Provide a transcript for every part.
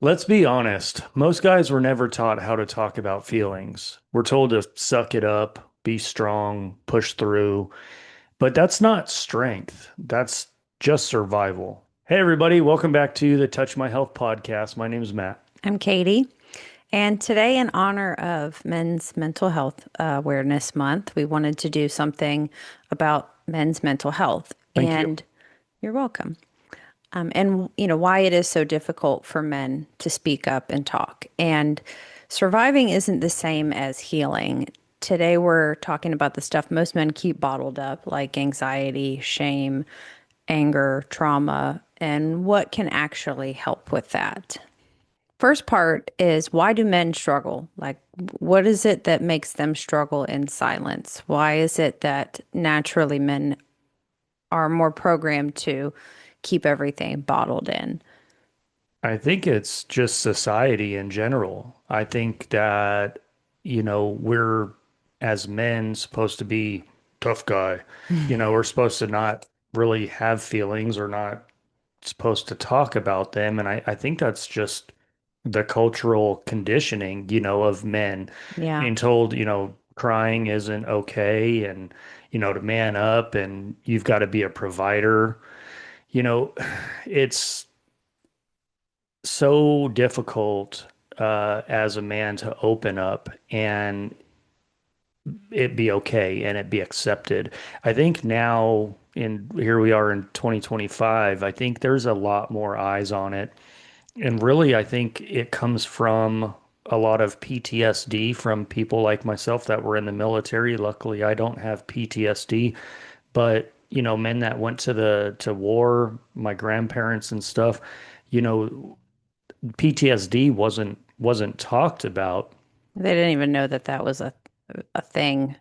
Let's be honest. Most guys were never taught how to talk about feelings. We're told to suck it up, be strong, push through, but that's not strength. That's just survival. Hey, everybody, welcome back to the Touch My Health podcast. My name is Matt. I'm Katie, and today, in honor of Men's Mental Health Awareness Month, we wanted to do something about men's mental health. Thank you. And you're welcome. And why it is so difficult for men to speak up and talk. And surviving isn't the same as healing. Today, we're talking about the stuff most men keep bottled up, like anxiety, shame, anger, trauma, and what can actually help with that. First part is, why do men struggle? Like, what is it that makes them struggle in silence? Why is it that naturally men are more programmed to keep everything bottled in? I think it's just society in general. I think that, we're as men supposed to be tough guy. We're supposed to not really have feelings or not supposed to talk about them. And I think that's just the cultural conditioning, of men Yeah. being told, crying isn't okay and, to man up and you've got to be a provider. You know, it's so difficult as a man to open up and it be okay and it be accepted. I think now in here we are in 2025, I think there's a lot more eyes on it. And really, I think it comes from a lot of PTSD from people like myself that were in the military. Luckily, I don't have PTSD, but men that went to war, my grandparents and stuff, PTSD wasn't talked about. They didn't even know that that was a thing.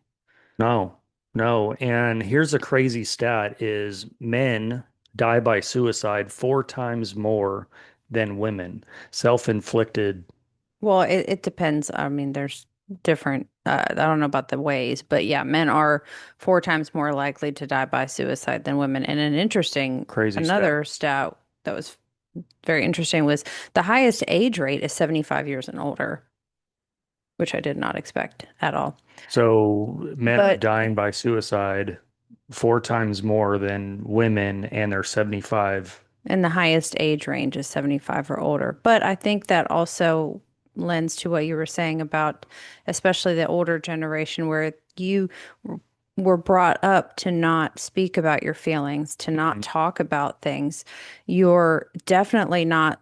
No, no. And here's a crazy stat is men die by suicide four times more than women. Self-inflicted. Well, it depends. I mean, there's different, I don't know about the ways, but yeah, men are four times more likely to die by suicide than women. And Crazy stat. another stat that was very interesting was the highest age rate is 75 years and older, which I did not expect at all. So men are But dying by suicide four times more than women, and they're 75. and the highest age range is 75 or older. But I think that also lends to what you were saying about especially the older generation where you were brought up to not speak about your feelings, to not Mhm. talk about things. You're definitely not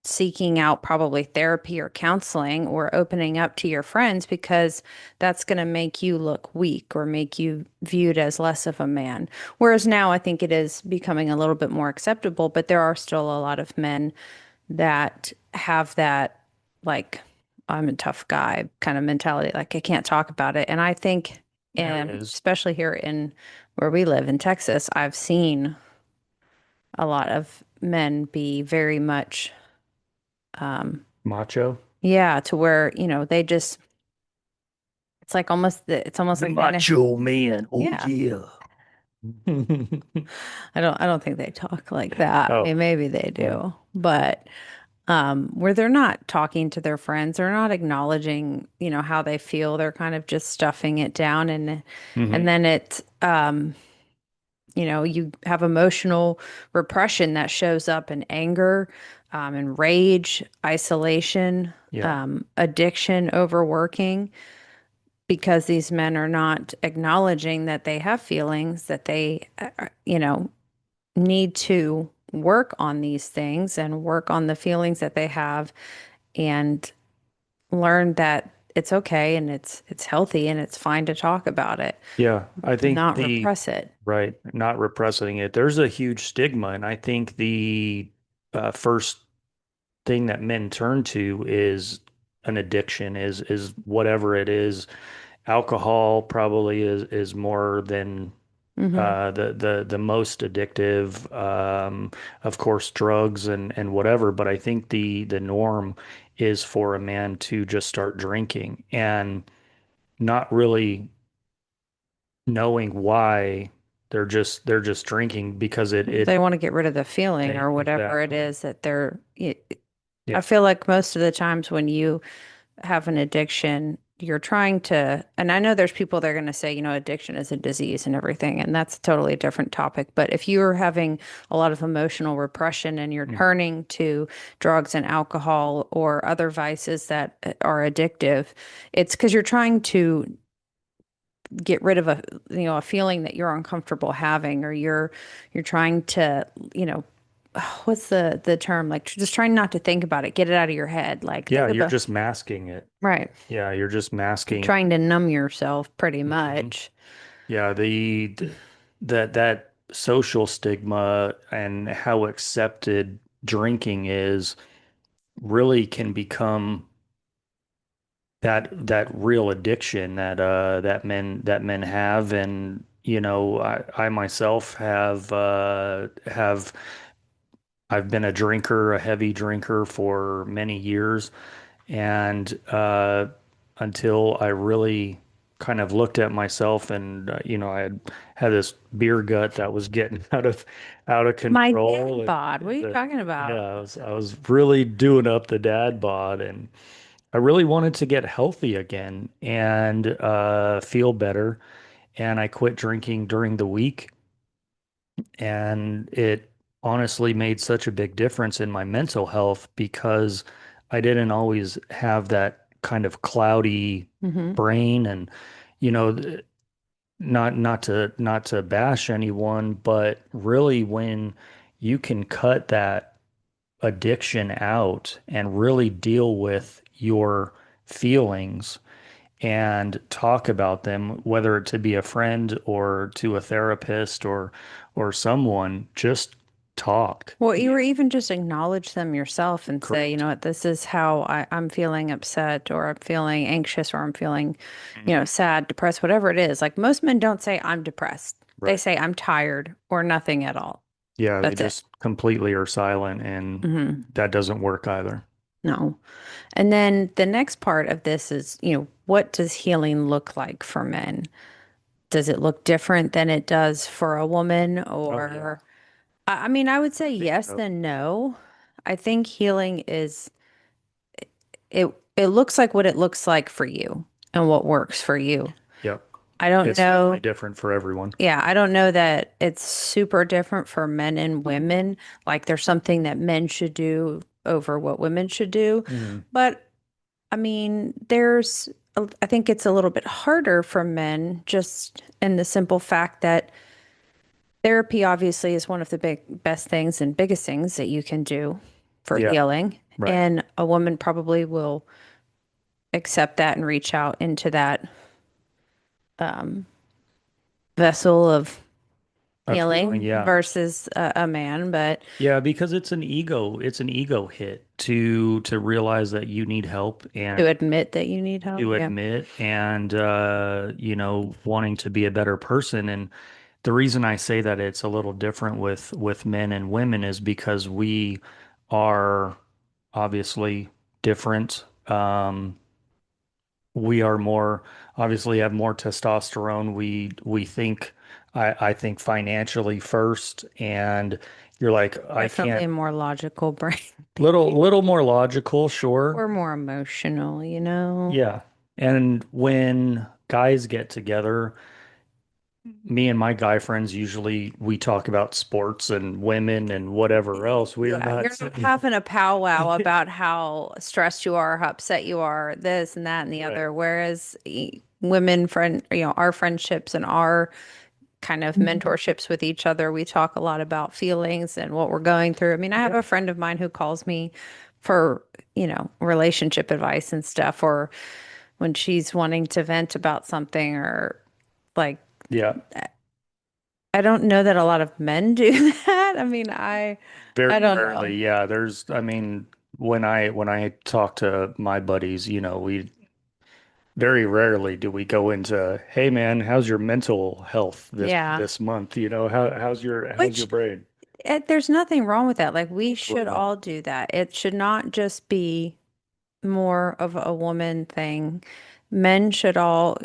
seeking out probably therapy or counseling or opening up to your friends because that's going to make you look weak or make you viewed as less of a man. Whereas now I think it is becoming a little bit more acceptable, but there are still a lot of men that have that, like, I'm a tough guy kind of mentality, like I can't talk about it. And I think, There it is. especially here in where we live in Texas, I've seen a lot of men be very much um, Macho. yeah, to where, they just it's almost The like that. macho man. Oh Yeah. yeah. I don't think they talk like that. I Oh, mean, maybe they yeah. do, but where they're not talking to their friends, they're not acknowledging, how they feel. They're kind of just stuffing it down and Hmm. then you have emotional repression that shows up in anger, and rage, isolation, Yeah. addiction, overworking. Because these men are not acknowledging that they have feelings, that they, need to work on these things and work on the feelings that they have and learn that it's okay and it's healthy and it's fine to talk about it, Yeah. I think not repress it. right, not repressing it. There's a huge stigma, and I think the first thing that men turn to is an addiction, is whatever it is. Alcohol probably is more than Hmm. the most addictive. Of course, drugs and whatever. But I think the norm is for a man to just start drinking and not really knowing why they're just drinking because it They want to get rid of the feeling or whatever it exactly. is that they're I Yeah. feel like most of the times when you have an addiction, you're trying to, and I know there's people that are going to say, addiction is a disease and everything, and that's a totally different topic. But if you're having a lot of emotional repression and you're Mm. turning to drugs and alcohol or other vices that are addictive, it's because you're trying to get rid of a feeling that you're uncomfortable having, or you're trying to, you know, what's the term? Like just trying not to think about it, get it out of your head. Like Yeah, think you're about, just masking it. right. Yeah, you're just masking. Trying to numb yourself pretty Mhm. much. Yeah, that social stigma and how accepted drinking is really can become that real addiction that men have. And I myself have I've been a drinker, a heavy drinker for many years. And until I really kind of looked at myself, and I had this beer gut that was getting out of My control. dad And bod. What are you talking yeah, about? I was really doing up the dad bod. And I really wanted to get healthy again and feel better. And I quit drinking during the week, and it honestly made such a big difference in my mental health because I didn't always have that kind of cloudy Hmm. brain. And you know th- not to bash anyone, but really when you can cut that addiction out and really deal with your feelings and talk about them, whether it to be a friend or to a therapist or someone, just talk. Well, you were even just acknowledge them yourself and say, you Correct. know what, this is how I'm feeling upset, or I'm feeling anxious, or I'm feeling, Mhm. sad, depressed, whatever it is. Like most men don't say I'm depressed. They Right. say I'm tired or nothing at all. Yeah, they That's it. just completely are silent, and Hmm. that doesn't work either. No. And then the next part of this is, what does healing look like for men? Does it look different than it does for a woman? Oh yeah. Or, I mean, I would say I think yes so. and no. I think healing is it looks like what it looks like for you and what works for you. Yep. I don't It's definitely know. different for everyone. Yeah, I don't know that it's super different for men and women. Like there's something that men should do over what women should do. Mhm. But I mean, I think it's a little bit harder for men just in the simple fact that therapy obviously is one of the best things and biggest things that you can do for Yeah, healing. right. And a woman probably will accept that and reach out into that um, vessel of Of healing, healing yeah. versus a man. But Yeah, because it's an ego hit to realize that you need help, to and admit that you need help, to yeah. admit, and wanting to be a better person. And the reason I say that it's a little different with men and women is because we are obviously different. We are more obviously have more testosterone. We think I think financially first, and you're like, I Definitely can't. a more logical brain. Little more logical, sure. We're more emotional, you know? Yeah. And when guys get together, me and my guy friends usually we talk about sports and women and whatever else. We are Yeah, not you're not having a powwow about how stressed you are, how upset you are, this and that and the right. other. Whereas women our friendships and our kind of mentorships with each other, we talk a lot about feelings and what we're going through. I mean, I have Yeah. a friend of mine who calls me for, relationship advice and stuff, or when she's wanting to vent about something, or like, Yeah. I don't know that a lot of men do that. I mean, I Very don't know. rarely. Yeah. I mean, when I talk to my buddies, we very rarely do we go into, hey man, how's your mental health this Yeah. this month? How's your Which brain? there's nothing wrong with that. Like we should Absolutely not. all do that. It should not just be more of a woman thing. Men should all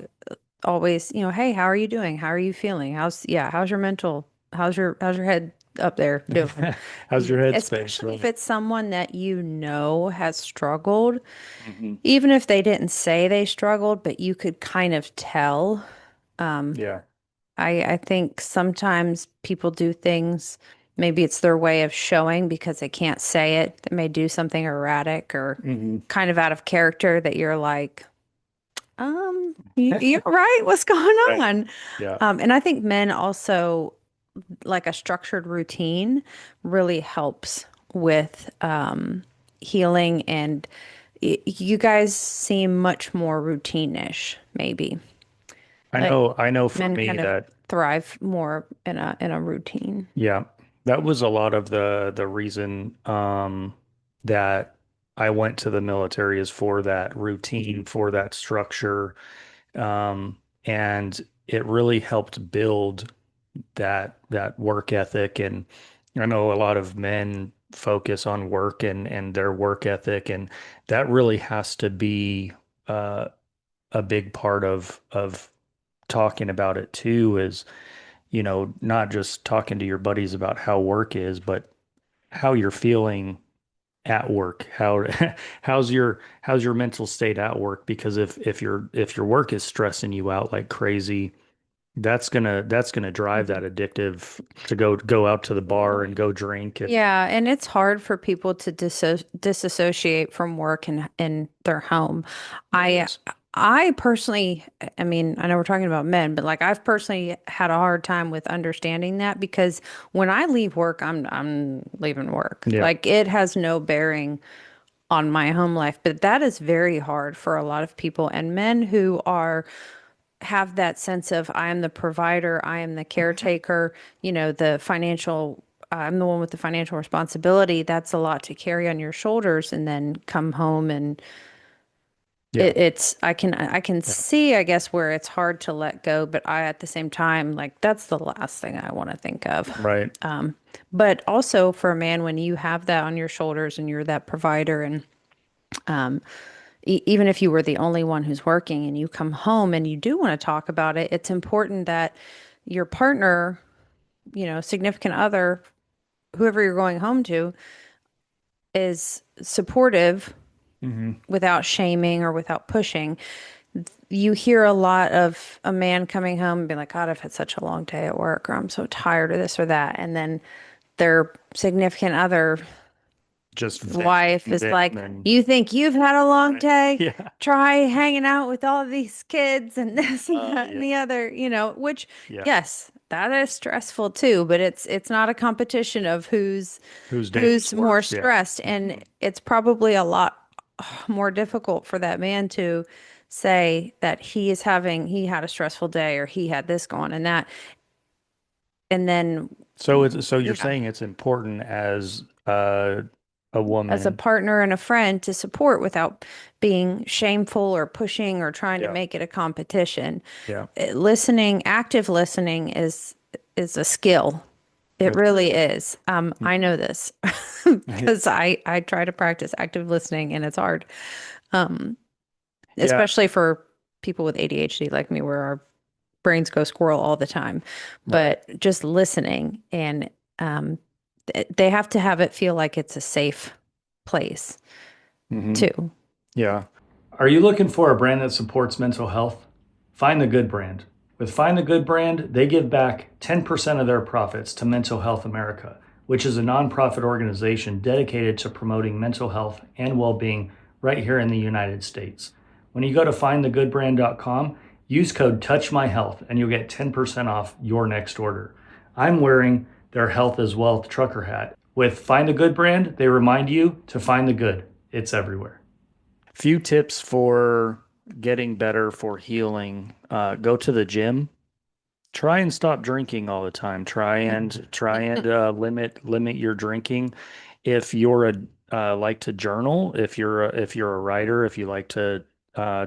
always, hey, how are you doing? How are you feeling? How's your mental? How's your head? up there doing. How's your headspace, Especially if right? it's someone that you know has struggled, Hmm. even if they didn't say they struggled, but you could kind of tell. Yeah. I think sometimes people do things, maybe it's their way of showing because they can't say it. They may do something erratic or Hmm. kind of out of character that you're like, you're right. What's going Right. on? Yeah. And I think men also like a structured routine really helps with healing and you guys seem much more routine-ish, maybe. Like I know for men me kind of that, thrive more in a routine. yeah, that was a lot of the reason that I went to the military is for that routine, for that structure. And it really helped build that work ethic. And I know a lot of men focus on work and their work ethic, and that really has to be uh, a big part of talking about it too. Is not just talking to your buddies about how work is, but how you're feeling at work. How's your mental state at work? Because if your work is stressing you out like crazy, that's gonna drive that addictive to go out to the bar and go drink. If Yeah, and it's hard for people to disassociate from work and in their home. it I is. I personally, I mean, I know we're talking about men, but like I've personally had a hard time with understanding that because when I leave work, I'm leaving work. Yeah. Like it has no bearing on my home life, but that is very hard for a lot of people and men who are have that sense of I am the provider, I am the caretaker, the financial, I'm the one with the financial responsibility. That's a lot to carry on your shoulders and then come home and Yeah. I can Yeah. see, I guess, where it's hard to let go, but I at the same time, like that's the last thing I want to think of. Right. But also for a man, when you have that on your shoulders and you're that provider and even if you were the only one who's working and you come home and you do want to talk about it, it's important that your partner, significant other, whoever you're going home to, is supportive Hmm. without shaming or without pushing. You hear a lot of a man coming home and being like, God, I've had such a long day at work, or I'm so tired of this or that. And then their significant other Just wife venting is them like, and you think you've had a long right. day? Yeah. Try hanging out with all of these kids and this and that and Yeah. the other, which Yeah. yes, that is stressful too, but it's not a competition of Whose day is who's more worse? Yeah. stressed. And Mhm. it's probably a lot more difficult for that man to say that he had a stressful day or he had this going and that. And then, So you're yeah, saying it's important as a as a woman. partner and a friend to support without being shameful or pushing or trying to Yeah. make it a competition. Yeah. Listening, active listening is a skill. It It really really is. is. I know this because I try to practice active listening and it's hard, Yeah. especially for people with ADHD like me, where our brains go squirrel all the time. Right. But just listening and um, they have to have it feel like it's a safe place Hmm. too. Yeah. Are you looking for a brand that supports mental health? Find the Good Brand. With Find the Good Brand, they give back 10% of their profits to Mental Health America, which is a nonprofit organization dedicated to promoting mental health and well being right here in the United States. When you go to findthegoodbrand.com, use code TOUCHMyHealth and you'll get 10% off your next order. I'm wearing their Health is Wealth trucker hat. With Find the Good Brand, they remind you to find the good. It's everywhere. Few tips for getting better, for healing. Go to the gym. Try and stop drinking all the time. Try and limit your drinking. If you're a like to journal, if you're a writer, if you like to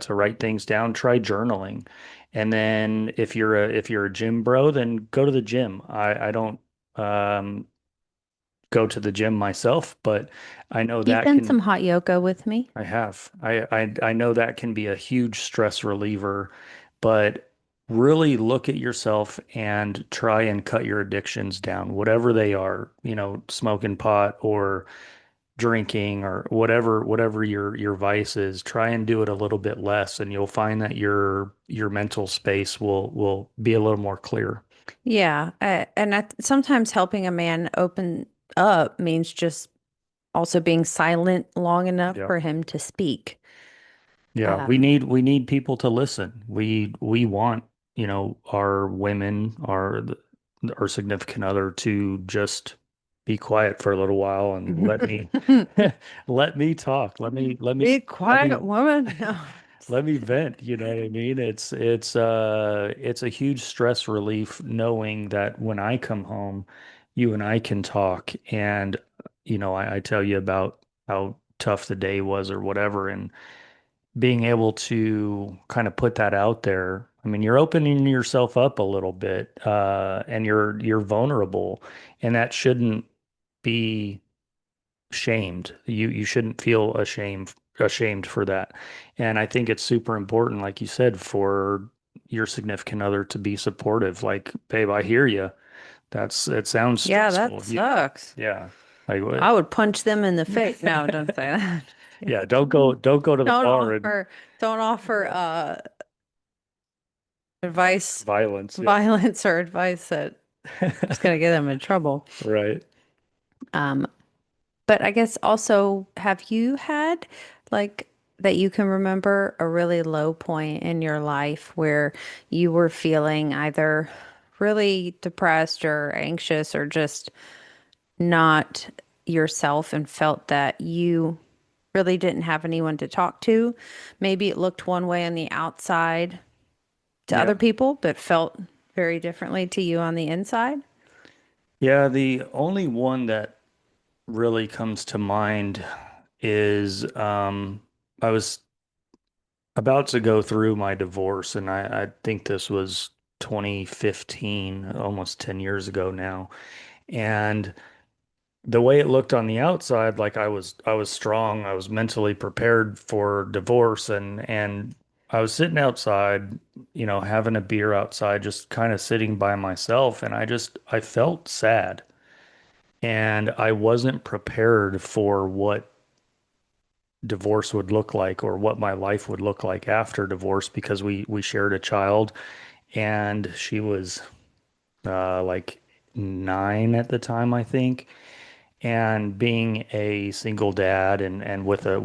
write things down, try journaling. And then if you're a gym bro, then go to the gym. I don't um, go to the gym myself, but I know You've that done can some hot yoga with me. I have. I know that can be a huge stress reliever, but really look at yourself and try and cut your addictions down, whatever they are, smoking pot or drinking or whatever your vice is. Try and do it a little bit less, and you'll find that your mental space will be a little more clear. Yeah, and sometimes helping a man open up means just also being silent long enough Yeah. for him to speak. Yeah, Um, we need people to listen. We want, our women, our significant other to just be quiet for a little while and let me let me talk. Be Let quiet, me woman. No. let me vent, you know what I mean? It's a huge stress relief knowing that when I come home, you and I can talk and I tell you about how tough the day was or whatever, and being able to kind of put that out there. I mean, you're opening yourself up a little bit, and you're vulnerable, and that shouldn't be shamed. You shouldn't feel ashamed for that. And I think it's super important, like you said, for your significant other to be supportive. Like, babe, I hear you. It sounds Yeah, that stressful. sucks. Yeah. Like what? I would punch them in the face. No, don't say that. Yeah, don't go to the Don't bar and offer, don't offer advice, violence. Yeah. violence or advice that is going to get them in trouble. Right. Um, but I guess also, have you had like that you can remember a really low point in your life where you were feeling either really depressed or anxious or just not yourself and felt that you really didn't have anyone to talk to? Maybe it looked one way on the outside to Yeah. other people, but felt very differently to you on the inside. Yeah, the only one that really comes to mind is I was about to go through my divorce, and I think this was 2015, almost 10 years ago now. And the way it looked on the outside, like I was strong, I was mentally prepared for divorce, and I was sitting outside, having a beer outside, just kind of sitting by myself, and I felt sad. And I wasn't prepared for what divorce would look like or what my life would look like after divorce because we shared a child, and she was like 9 at the time, I think. And being a single dad and with a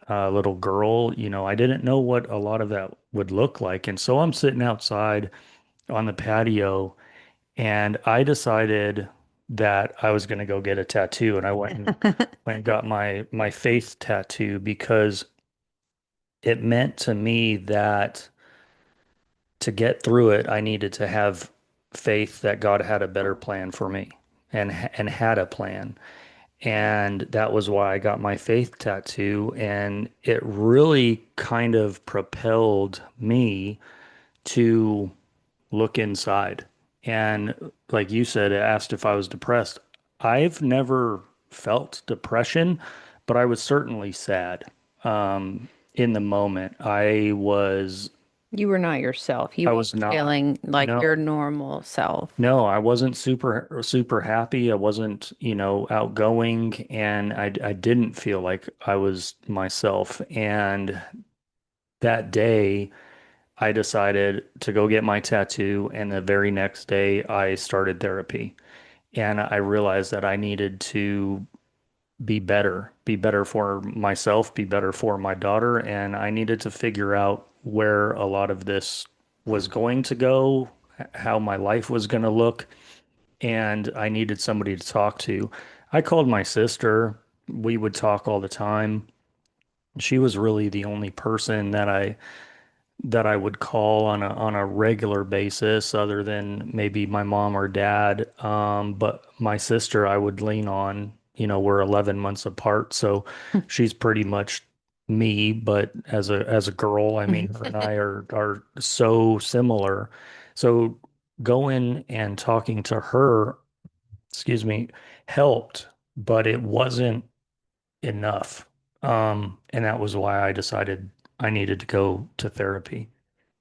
little girl, I didn't know what a lot of that would look like. And so I'm sitting outside on the patio, and I decided that I was going to go get a tattoo, and I went and got my faith tattoo because it meant to me that to get through it, I needed to have faith that God had a better plan for me and had a plan. And that was why I got my faith tattoo. And it really kind of propelled me to look inside. And like you said, it asked if I was depressed. I've never felt depression, but I was certainly sad. In the moment, You were not yourself. You I weren't was not. feeling like your No, normal self. no, I wasn't super happy. I wasn't, outgoing, and I didn't feel like I was myself. And that day, I decided to go get my tattoo, and the very next day, I started therapy. And I realized that I needed to be better for myself, be better for my daughter, and I needed to figure out where a lot of this was going to go, how my life was going to look, and I needed somebody to talk to. I called my sister. We would talk all the time. She was really the only person that I would call on a regular basis, other than maybe my mom or dad. But my sister, I would lean on. We're 11 months apart, so she's pretty much me. But as a girl, I mean, her and I are so similar. So going and talking to her, excuse me, helped, but it wasn't enough. And that was why I decided I needed to go to therapy.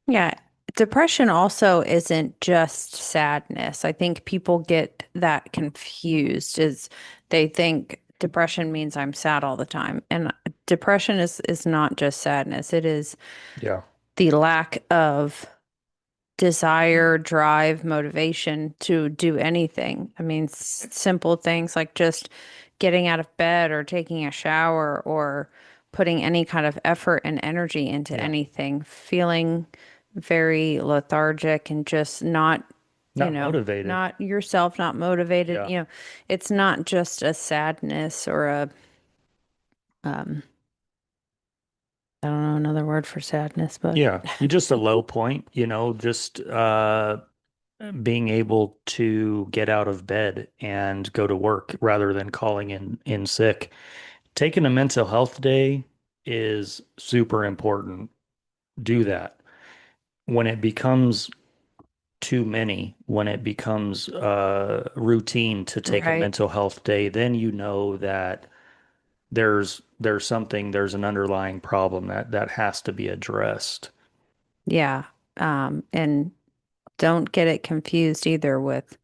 Yeah. depression also isn't just sadness. I think people get that confused is they think depression means I'm sad all the time. And depression is not just sadness. It is Yeah. the lack of desire, drive, motivation to do anything. I mean, simple things like just getting out of bed or taking a shower or putting any kind of effort and energy into Yeah. anything, feeling very lethargic and just not, Not motivated. not yourself, not motivated. Yeah. It's not just a sadness or a, um, I don't know another word for sadness, but Yeah. You just a low point, just being able to get out of bed and go to work rather than calling in sick. Taking a mental health day is super important. Do that. When it becomes too many, when it becomes routine to take a right. mental health day, then you know that there's an underlying problem that has to be addressed. Yeah. And don't get it confused either with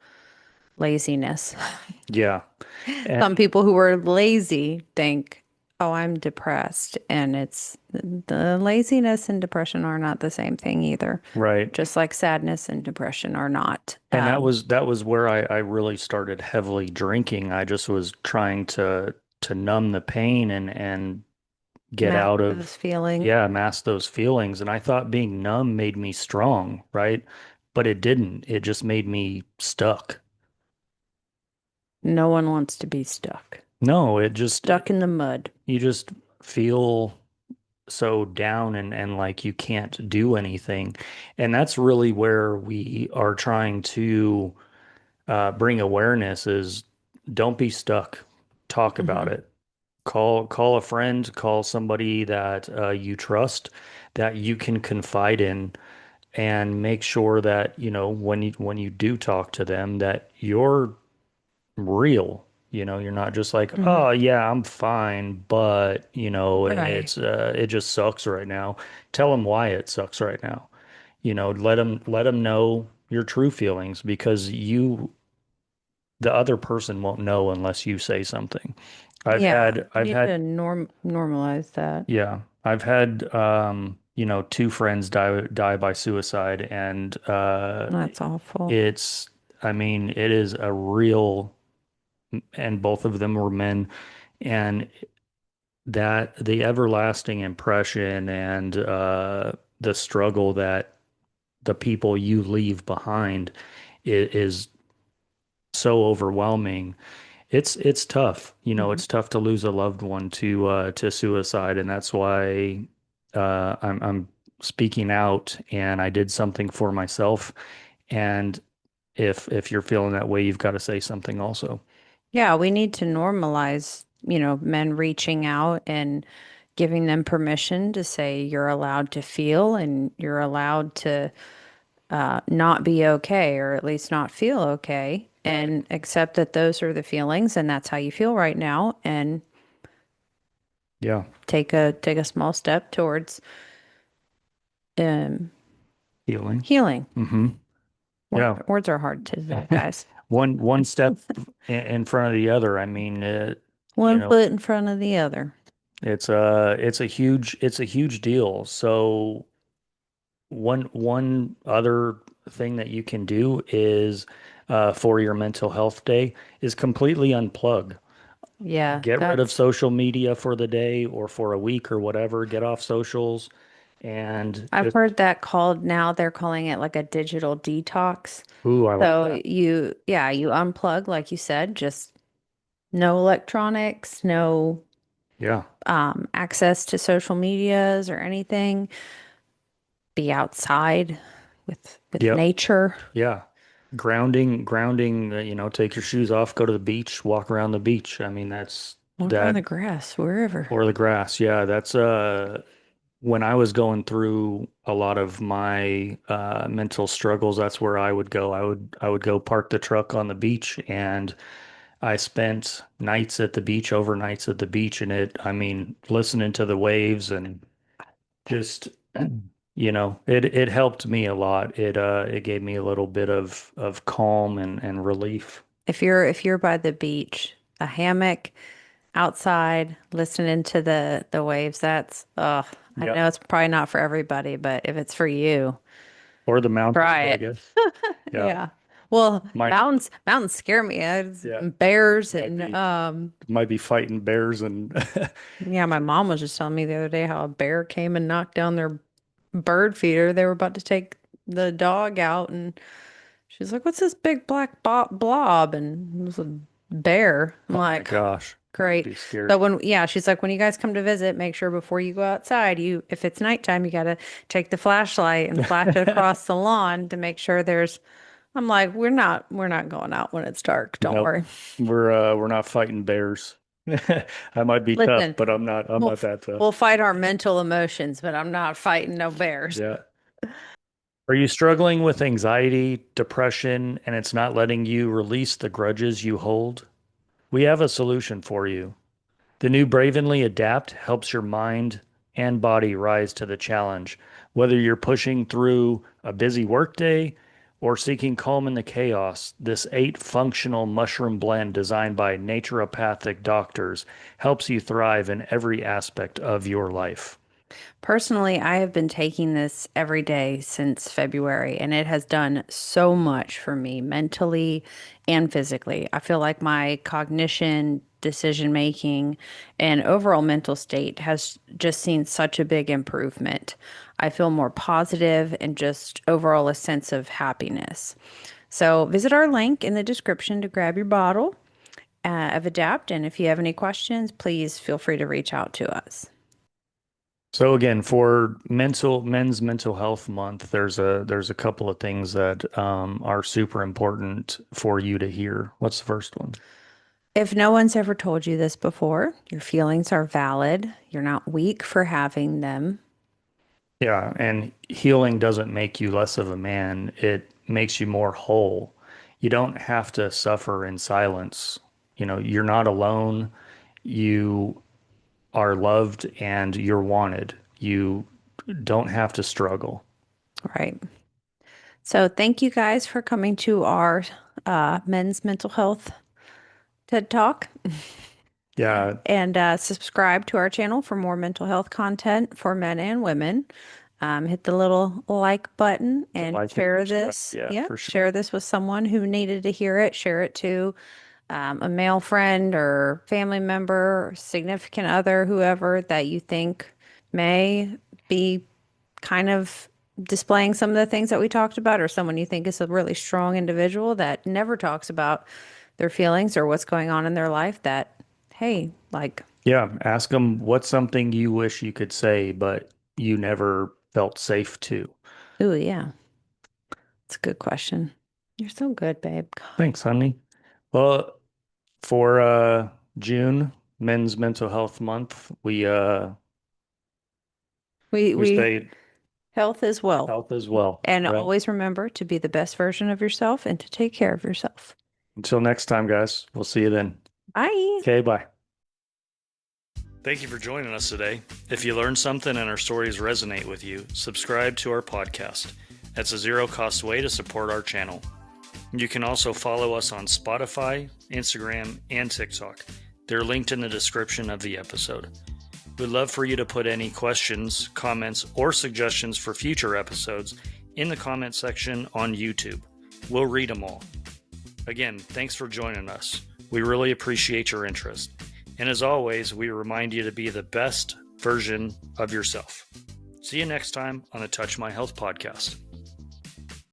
laziness. Yeah. And Some people who are lazy think, oh, I'm depressed. And it's the laziness and depression are not the same thing either. right. Just like sadness and depression are not. And that was where I really started heavily drinking. I just was trying to numb the pain and get Math out of, those feelings. yeah, mask those feelings. And I thought being numb made me strong, right? But it didn't. It just made me stuck. No one wants to be stuck. No, it just Stuck in the mud. you just feel so down and like you can't do anything. And that's really where we are trying to bring awareness is don't be stuck. Talk about Hmm. it. Call a friend, call somebody that you trust, that you can confide in, and make sure that, when you do talk to them, that you're real. You're not just like, Hmm. oh yeah, I'm fine, but Right. it just sucks right now. Tell them why it sucks right now. Let them know your true feelings because the other person won't know unless you say something. I've Yeah. had You I've need had to normalize that. yeah, I've had two friends die by suicide and That's awful. it's I mean, it is a real and both of them were men and that the everlasting impression and the struggle that the people you leave behind is so overwhelming. It's tough. Mhm. It's tough to lose a loved one to suicide, and that's why I'm speaking out and I did something for myself. And if you're feeling that way, you've got to say something also. Yeah, we need to normalize, men reaching out and giving them permission to say you're allowed to feel and you're allowed to not be okay or at least not feel okay and accept that those are the feelings and that's how you feel right now and Yeah, take a small step towards um, healing. healing. Hmm. Yeah. Words are hard to say, guys. One step in front of the other. I mean, you One know, foot in front of the other. it's a huge deal. So one other thing that you can do is for your mental health day is completely unplug. Yeah, Get rid of that's social media for the day or for a week or whatever. Get off socials and I've just, heard that called now they're calling it like a digital detox. ooh, I like So that. you unplug, like you said, just no electronics, no Yeah. access to social medias or anything. Be outside with Yep. nature, Yeah. Grounding, take your shoes off, go to the beach, walk around the beach. I mean, that's walk around the that grass, wherever. or the grass. Yeah, that's when I was going through a lot of my mental struggles, that's where I would go. I would go park the truck on the beach and I spent nights at the beach, overnights at the beach and I mean, listening to the waves and just it helped me a lot. It gave me a little bit of calm and relief. If you're by the beach, a hammock outside, listening to the waves, I Yep. know it's probably not for everybody, but if it's for you, Or the mountains, try I it. guess. Yeah. Yeah. Well, Might mountains scare me. It's yeah. bears Might and be might be fighting bears and yeah, my mom was just telling me the other day how a bear came and knocked down their bird feeder. They were about to take the dog out, and she's like, "What's this big black blob?" And it was a bear. I'm oh my like, gosh. "Great." Be scared. So yeah, she's like, when you guys come to visit, make sure before you go outside, if it's nighttime, you gotta take the flashlight and flash it across the lawn to make sure there's. I'm like, we're not going out when it's dark. Don't Nope. worry. We're not fighting bears. I might be tough, Listen, but I'm not that tough. we'll fight our mental emotions, but I'm not fighting no bears. Yeah. Are you struggling with anxiety, depression, and it's not letting you release the grudges you hold? We have a solution for you. The new Bravenly Adapt helps your mind and body rise to the challenge. Whether you're pushing through a busy workday or seeking calm in the chaos, this 8 functional mushroom blend designed by naturopathic doctors helps you thrive in every aspect of your life. Personally, I have been taking this every day since February, and it has done so much for me mentally and physically. I feel like my cognition, decision making, and overall mental state has just seen such a big improvement. I feel more positive and just overall a sense of happiness. So, visit our link in the description to grab your bottle of Adapt. And if you have any questions, please feel free to reach out to us. So again, for men's mental health month, there's a couple of things that are super important for you to hear. What's the first one? If no one's ever told you this before, your feelings are valid. You're not weak for having them. Yeah, and healing doesn't make you less of a man. It makes you more whole. You don't have to suffer in silence. You're not alone. You are loved and you're wanted. You don't have to struggle. Right. So, thank you guys for coming to our men's mental health TED Talk Yeah, and subscribe to our channel for more mental health content for men and women. Hit the little like button and like and share subscribe. this. Yeah, Yeah, for sure. share this with someone who needed to hear it. Share it to a male friend or family member, or significant other, whoever that you think may be kind of displaying some of the things that we talked about, or someone you think is a really strong individual that never talks about their feelings or what's going on in their life that, hey, like, Yeah, ask them what's something you wish you could say, but you never felt safe to. ooh, yeah, it's a good question. You're so good, babe. Thanks, honey. Well, for June, Men's Mental Health Month, we We say health is wealth. health as well, And right? always remember to be the best version of yourself and to take care of yourself. Until next time, guys. We'll see you then. Bye. Okay, bye. Thank you for joining us today. If you learned something and our stories resonate with you, subscribe to our podcast. That's a zero-cost way to support our channel. You can also follow us on Spotify, Instagram, and TikTok. They're linked in the description of the episode. We'd love for you to put any questions, comments, or suggestions for future episodes in the comment section on YouTube. We'll read them all. Again, thanks for joining us. We really appreciate your interest. And as always, we remind you to be the best version of yourself. See you next time on the Touch My Health podcast.